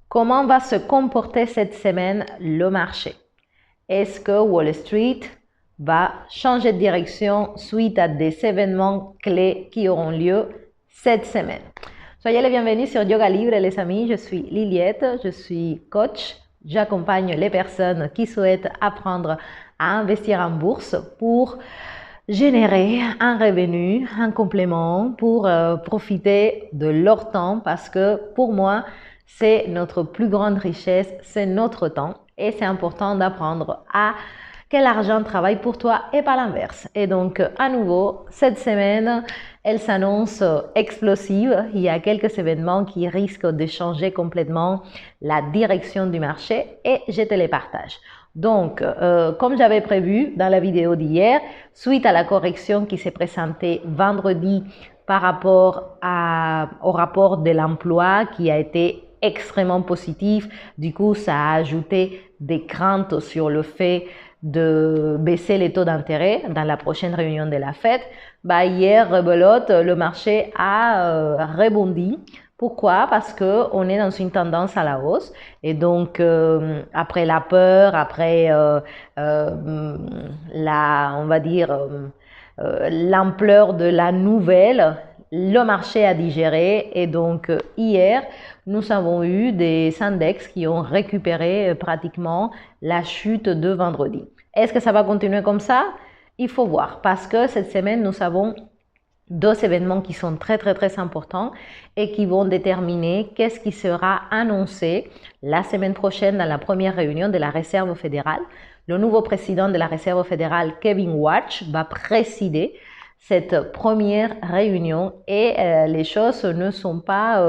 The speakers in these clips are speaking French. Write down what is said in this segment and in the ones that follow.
Comment va se comporter cette semaine le marché? Est-ce que Wall Street va changer de direction suite à des événements clés qui auront lieu cette semaine? Soyez les bienvenus sur Yoga Libre, les amis. Je suis Liliette, je suis coach. J'accompagne les personnes qui souhaitent apprendre à investir en bourse pour générer un revenu, un complément, pour profiter de leur temps parce que pour moi, c'est notre plus grande richesse, c'est notre temps et c'est important d'apprendre à que l'argent travaille pour toi et pas l'inverse. Et donc, à nouveau, cette semaine, elle s'annonce explosive. Il y a quelques événements qui risquent de changer complètement la direction du marché et je te les partage. Donc, comme j'avais prévu dans la vidéo d'hier, suite à la correction qui s'est présentée vendredi par rapport au rapport de l'emploi qui a été extrêmement positif, du coup, ça a ajouté des craintes sur le fait de baisser les taux d'intérêt dans la prochaine réunion de la Fed. Hier, rebelote, le marché a rebondi. Pourquoi? Parce qu'on est dans une tendance à la hausse et donc après la peur, après on va dire l'ampleur de la nouvelle, le marché a digéré et donc hier, nous avons eu des index qui ont récupéré pratiquement la chute de vendredi. Est-ce que ça va continuer comme ça? Il faut voir parce que cette semaine, nous avons deux événements qui sont très importants et qui vont déterminer qu'est-ce qui sera annoncé la semaine prochaine dans la première réunion de la Réserve fédérale. Le nouveau président de la Réserve fédérale, Kevin Warsh, va présider cette première réunion et les choses ne sont pas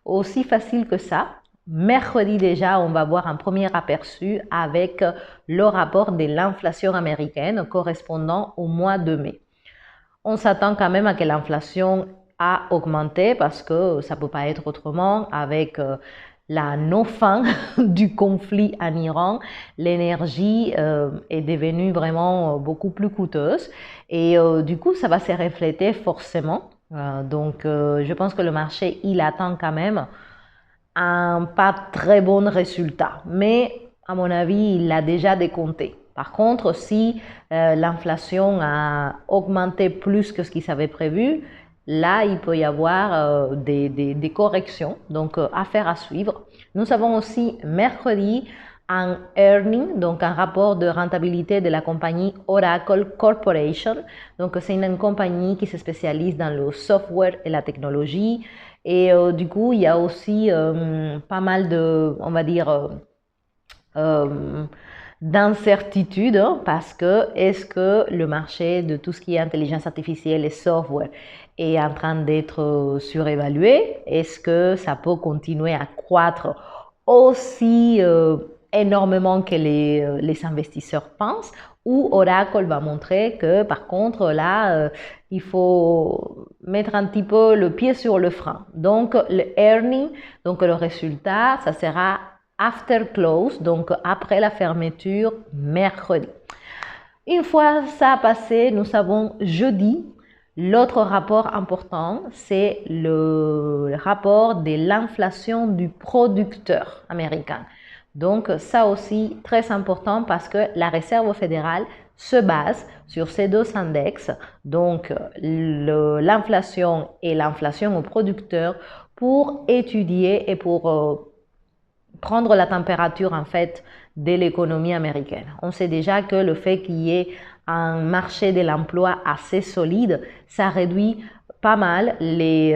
aussi faciles que ça. Mercredi déjà, on va voir un premier aperçu avec le rapport de l'inflation américaine correspondant au mois de mai. On s'attend quand même à que l'inflation a augmenté parce que ça ne peut pas être autrement avec la non-fin du conflit en Iran. L'énergie est devenue vraiment beaucoup plus coûteuse et du coup, ça va se refléter forcément. Donc, je pense que le marché, il attend quand même un pas très bon résultat. Mais à mon avis, il l'a déjà décompté. Par contre, si l'inflation a augmenté plus que ce qu'il s'avait prévu, là, il peut y avoir des corrections, donc affaire à suivre. Nous avons aussi mercredi un earning, donc un rapport de rentabilité de la compagnie Oracle Corporation. Donc, c'est une compagnie qui se spécialise dans le software et la technologie. Et du coup, il y a aussi pas mal de, on va dire, d'incertitude parce que est-ce que le marché de tout ce qui est intelligence artificielle et software est en train d'être surévalué? Est-ce que ça peut continuer à croître aussi énormément que les investisseurs pensent? Ou Oracle va montrer que par contre là, il faut mettre un petit peu le pied sur le frein. Donc le earning, donc le résultat, ça sera after close, donc après la fermeture mercredi. Une fois ça passé, nous avons jeudi. L'autre rapport important, c'est le rapport de l'inflation du producteur américain. Donc ça aussi très important parce que la Réserve fédérale se base sur ces deux index, donc l'inflation et l'inflation au producteur pour étudier et pour prendre la température en fait de l'économie américaine. On sait déjà que le fait qu'il y ait un marché de l'emploi assez solide, ça réduit pas mal les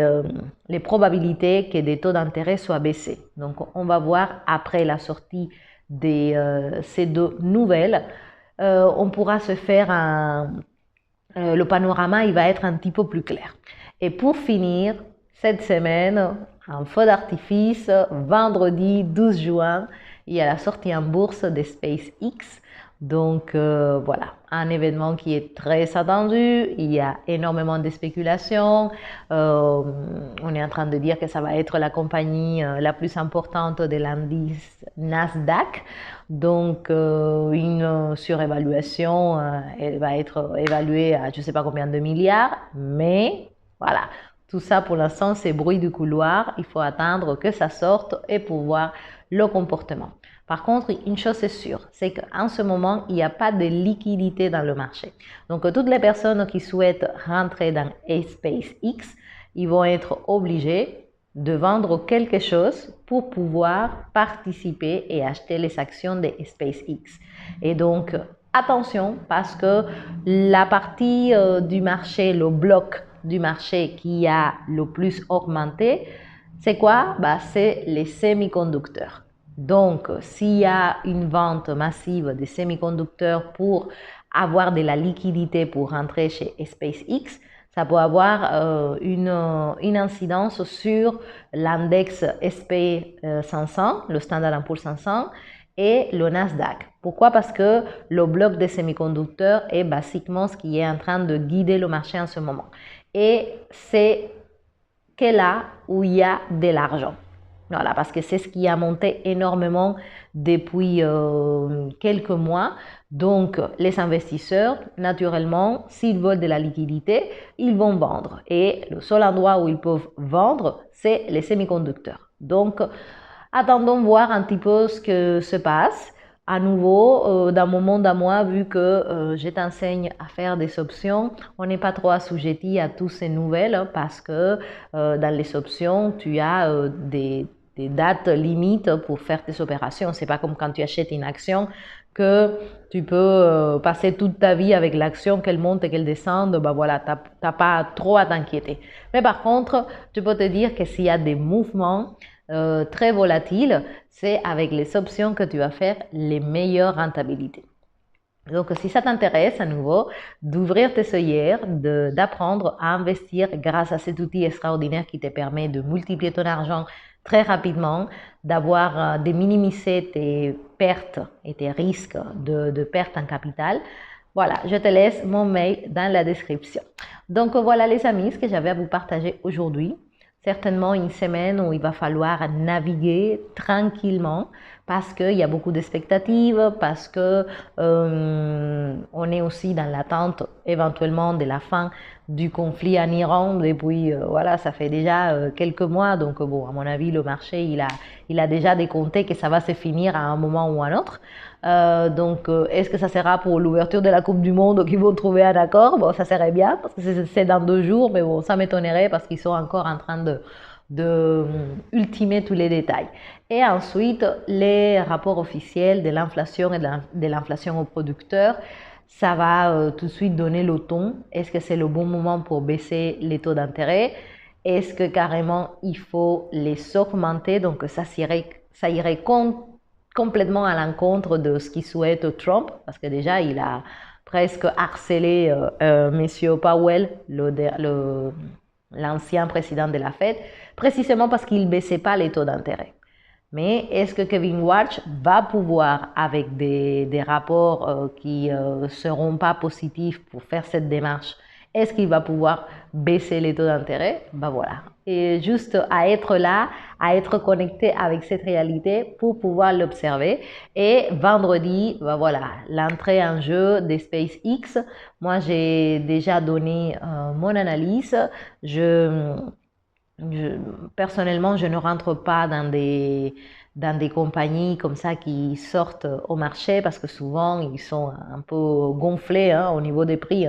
probabilités que des taux d'intérêt soient baissés. Donc on va voir après la sortie de ces deux nouvelles, on pourra se faire le panorama, il va être un petit peu plus clair. Et pour finir, cette semaine, un feu d'artifice, vendredi 12 juin, il y a la sortie en bourse de SpaceX. Donc voilà, un événement qui est très attendu, il y a énormément de spéculations, on est en train de dire que ça va être la compagnie la plus importante de l'indice Nasdaq, donc une surévaluation, elle va être évaluée à je ne sais pas combien de milliards, mais voilà, Tout ça, pour l'instant, c'est bruit du couloir. Il faut attendre que ça sorte et pour voir le comportement. Par contre, une chose est sûre, c'est qu'en ce moment, il n'y a pas de liquidité dans le marché. Donc, toutes les personnes qui souhaitent rentrer dans SpaceX, ils vont être obligés de vendre quelque chose pour pouvoir participer et acheter les actions de SpaceX. Et donc, attention, parce que la partie du marché, le bloc du marché qui a le plus augmenté, c'est quoi? C'est les semi-conducteurs. Donc, s'il y a une vente massive des semi-conducteurs pour avoir de la liquidité pour rentrer chez SpaceX, ça peut avoir une incidence sur l'index SP500, le Standard & Poor's 500, et le Nasdaq. Pourquoi? Parce que le bloc des semi-conducteurs est basiquement ce qui est en train de guider le marché en ce moment. Et c'est que là où il y a de l'argent. Voilà, parce que c'est ce qui a monté énormément depuis quelques mois. Donc, les investisseurs, naturellement, s'ils veulent de la liquidité, ils vont vendre. Et le seul endroit où ils peuvent vendre, c'est les semi-conducteurs. Donc, attendons voir un petit peu ce que se passe. À nouveau, dans mon monde à moi, vu que je t'enseigne à faire des options, on n'est pas trop assujetti à toutes ces nouvelles parce que dans les options, tu as des dates limites pour faire tes opérations. C'est pas comme quand tu achètes une action que tu peux passer toute ta vie avec l'action, qu'elle monte et qu'elle descende. Voilà, t'as pas trop à t'inquiéter. Mais par contre, tu peux te dire que s'il y a des mouvements très volatiles, c'est avec les options que tu vas faire les meilleures rentabilités. Donc, si ça t'intéresse à nouveau, d'ouvrir tes œillères, d'apprendre à investir grâce à cet outil extraordinaire qui te permet de multiplier ton argent très rapidement, de minimiser tes pertes et tes risques de perte en capital, voilà, je te laisse mon mail dans la description. Donc, voilà les amis, ce que j'avais à vous partager aujourd'hui. Certainement une semaine où il va falloir naviguer tranquillement parce qu'il y a beaucoup d'expectatives, parce que on est aussi dans l'attente éventuellement de la fin du conflit en Iran depuis, voilà, ça fait déjà quelques mois. Donc, bon, à mon avis, le marché, il a déjà décompté que ça va se finir à un moment ou à un autre. Donc, est-ce que ça sera pour l'ouverture de la Coupe du Monde qu'ils vont trouver un accord? Bon, ça serait bien parce que c'est dans 2 jours, mais bon, ça m'étonnerait parce qu'ils sont encore en train de ultimer tous les détails. Et ensuite, les rapports officiels de l'inflation et de l'inflation aux producteurs, ça va tout de suite donner le ton. Est-ce que c'est le bon moment pour baisser les taux d'intérêt? Est-ce que carrément il faut les augmenter? Donc ça irait complètement à l'encontre de ce qu'il souhaite Trump, parce que déjà il a presque harcelé Monsieur Powell, l'ancien président de la Fed, précisément parce qu'il ne baissait pas les taux d'intérêt. Mais est-ce que Kevin Warsh va pouvoir, avec des rapports qui ne seront pas positifs pour faire cette démarche, est-ce qu'il va pouvoir baisser les taux d'intérêt? Voilà. Et juste à être là, à être connecté avec cette réalité pour pouvoir l'observer. Et vendredi, voilà, l'entrée en jeu des SpaceX. Moi, j'ai déjà donné mon analyse. Personnellement, je ne rentre pas dans des compagnies comme ça qui sortent au marché parce que souvent ils sont un peu gonflés au niveau des prix.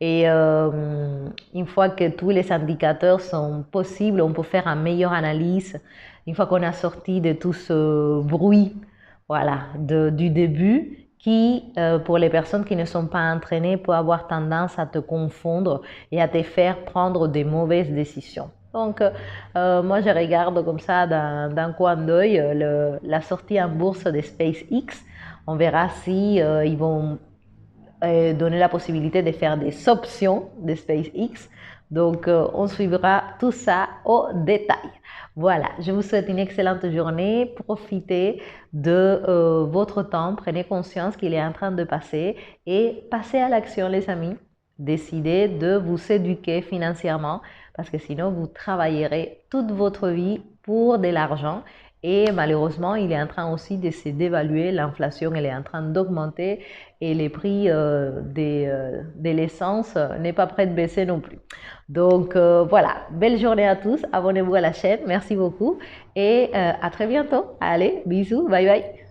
Et une fois que tous les indicateurs sont possibles, on peut faire une meilleure analyse. Une fois qu'on a sorti de tout ce bruit, voilà, du début, qui, pour les personnes qui ne sont pas entraînées, peut avoir tendance à te confondre et à te faire prendre des mauvaises décisions. Donc, moi, je regarde comme ça d'un coin d'œil la sortie en bourse de SpaceX. On verra si ils vont donner la possibilité de faire des options de SpaceX. Donc, on suivra tout ça au détail. Voilà, je vous souhaite une excellente journée. Profitez de votre temps. Prenez conscience qu'il est en train de passer et passez à l'action, les amis. Décidez de vous éduquer financièrement parce que sinon, vous travaillerez toute votre vie pour de l'argent Et malheureusement, il est en train aussi de se dévaluer, l'inflation elle est en train d'augmenter et les prix de l'essence n'est pas prêt de baisser non plus. Donc voilà, belle journée à tous, abonnez-vous à la chaîne, merci beaucoup et à très bientôt. Allez, bisous, bye bye.